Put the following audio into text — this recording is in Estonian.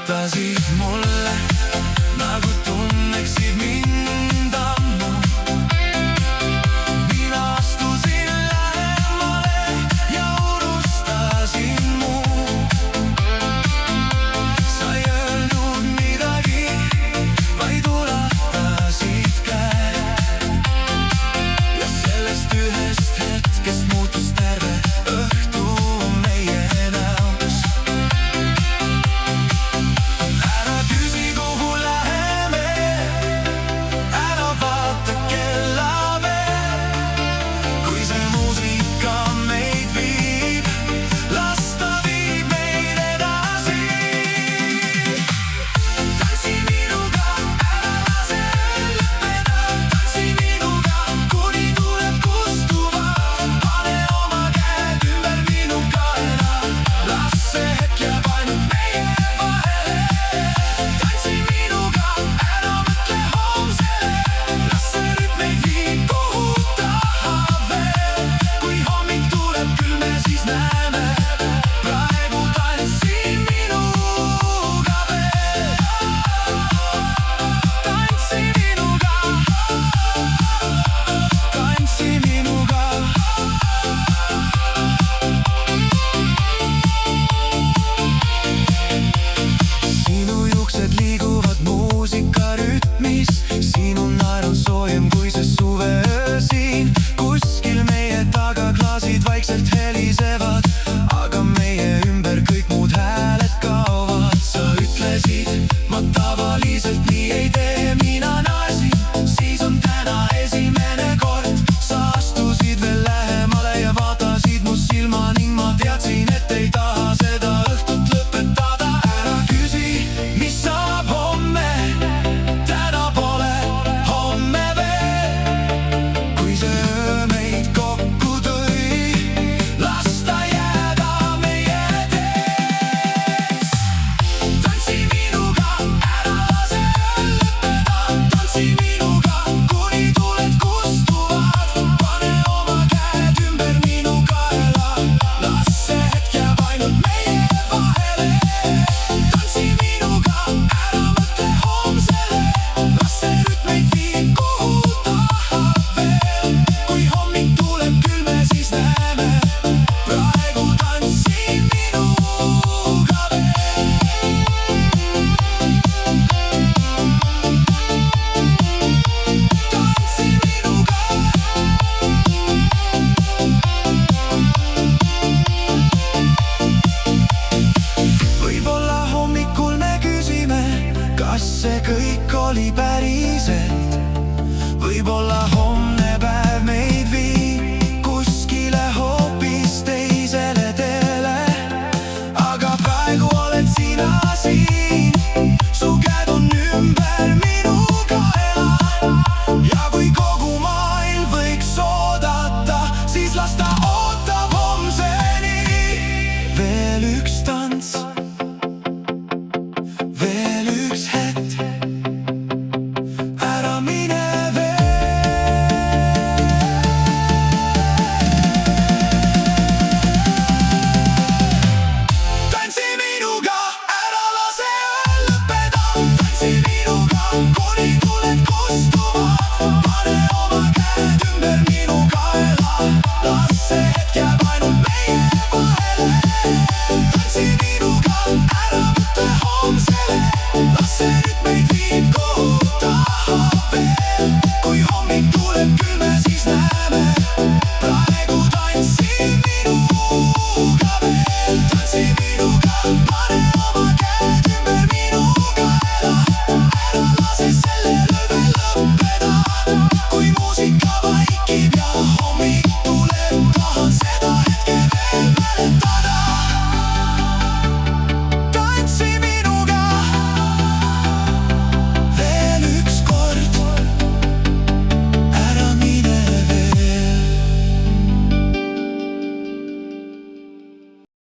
vaatasid mulle, nagu tunneksid mind ammu. Mina astusin lähemale ja unustasin muu. Sa ei öelnud midagi, vaid ulatasid käe. Ja sellest ühest hetkest muutus terve õhtu meie näos. Ära küsi, kuhu läheme, ära vaata kella veel. Kui see muusika meid viib, las ta viib meid edasi. Tantsi minuga, ära lase lõppeda. Tantsi minuga, kuni tuleb kustuvad. Pane oma käed ümber minu kaela, las see hetk jääb ainult meie vahele. Tantsi minuga, ära mõtle homsele, las see rütm meid viib kuhu tahab veel. Kui hommik tuleb küll, me siis näeme, praegu tantsi minuga veel. Tantsi minuga, tantsi minuga. Sinu juuksed liiguvad muusika rütmis, sinu naer on soojem kui see suveöö siin. Kuskil meie taga klaasid vaikselt helisevad, aga meie ümber kõik muud hääled kaovad. Sa ütlesid, ma tavaliselt nii ei tee, mina naersin, siis on täna esimene kord. Sa astusid veel lähemale ja vaatasid mu silma ning ma teadsin, et ei taha seda õhtut lõpetada. Ära küsi, mis saab homme, täna pole homme veel. Kui see öö meid kokku tõi, las ta jääda meie teeks. Tantsi minuga, ära lase lõppeda. Tantsi minuga, kuni tuled kustuvad. Pane oma käed ümber minu kaela, las see hetk jääb ainult meie vahele. Tantsi minuga, ära mõtle homsele, las see rütm meid viib kuhu tahab veel. Kui hommik tuleb küll, me siis näeme, praegu tantsi minuga veel. Tantsi minuga. Võib-olla hommikul me küsime, kas see kõik oli päriselt. Võib-olla homne päev meid viib kuskile hoopis teisele teele. Aga praegu oled sina